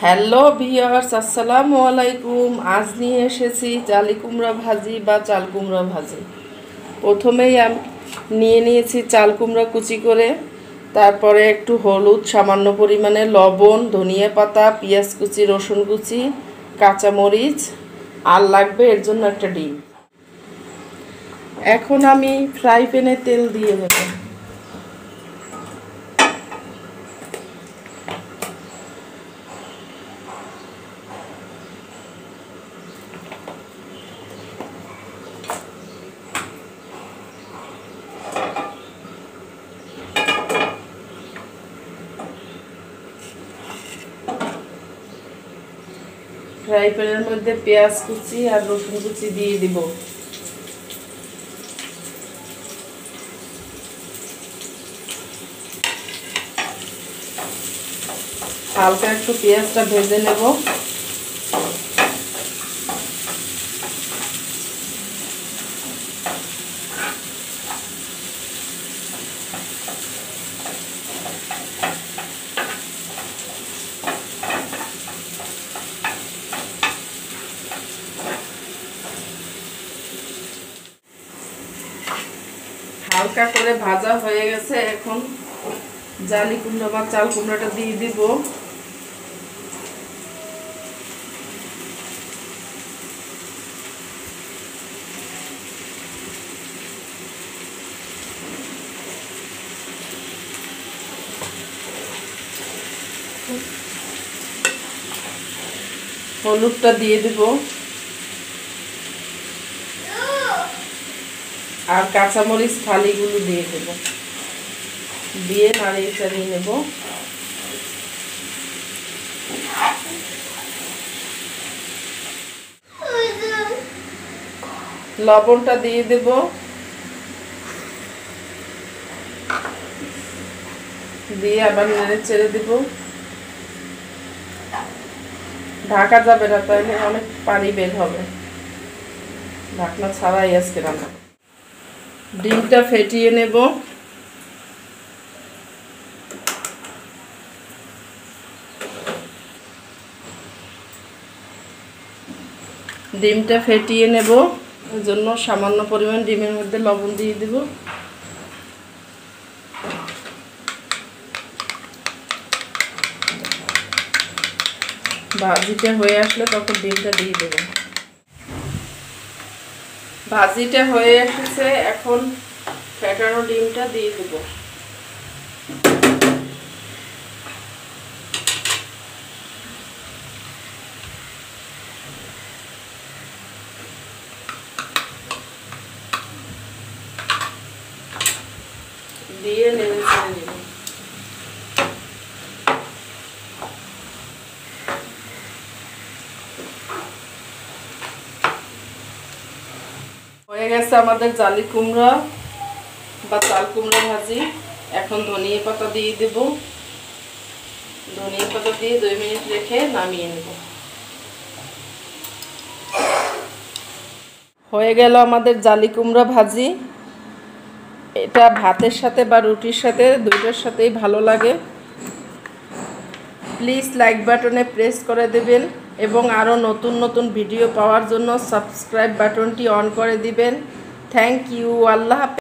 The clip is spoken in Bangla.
হ্যালো ভিউয়ার্স, আসসালামু আলাইকুম। আজ নিয়ে এসেছি জালি কুমড়া ভাজি বা চাল কুমড়া ভাজি। প্রথমেই আমি নিয়ে নিয়েছি চাল কুমড়া কুচি করে, তারপরে একটু হলুদ, সামান্য পরিমাণে লবণ, ধনিয়া পাতা, পেঁয়াজ কুচি, রসুন কুচি, কাঁচামরিচ, আর লাগবে এর জন্য একটা ডিম। এখন আমি ফ্রাই প্যানে তেল দিয়ে দেব। ফ্রাই প্যানের মধ্যে পেঁয়াজ কুচি আর রসুন কুচি দিয়ে দিব। হালকা একটু পেঁয়াজটা ভেজে নেব। হালকা করে ভাজা হয়ে গেছে, এখন জালি কুমড়া বা চাল কুমড়াটা দিয়ে দিব। হলুদটা দিয়ে দিব আর কাঁচামরিচ ফালিগুলো দিয়ে দেব, দিয়ে নাড়িয়ে চাড়িয়ে নেব। লবণটা দিয়ে দেব, দিয়ে আবার নেড়ে চেড়ে দেব। ঢাকা যাবে না, তাহলে অনেক পানি বের হবে। ঢাকনা ছাড়াই আজকে রান্না। ডিমটা ফেটিয়ে নেব। ডিমটা ফেটিয়ে নেব, এর জন্য সামান্য পরিমাণ ডিমের মধ্যে লবণ দিয়ে দেব। ভাজিটা হয়ে আসলে তখন ডিমটা দিয়ে দেব। ভাজিটা হয়ে এসেছে, এখন ফেটানো ডিমটা দিয়ে দেব। দিয়ে নেড়ে চেড়ে নেব। হয়ে গেছে আমাদের জালি কুমড়া বা চাল কুমড়া ভাজি। এখন ধনিয়া পাতা দিয়ে দেব। ধনিয়া পাতা দিয়ে 2 মিনিট রেখে নামিয়ে নেব। হয়ে গেল আমাদের জালি কুমড়া ভাজি। এটা ভাতের সাথে বা রুটির সাথে, দুইটার সাথেই ভালো লাগে। প্লিজ লাইক বাটনে প্রেস করে দেবেন এবং আরও নতুন নতুন ভিডিও পাওয়ার জন্য সাবস্ক্রাইব বাটনটি অন করে দিবেন। Thank you. আল্লাহ হাফেজ।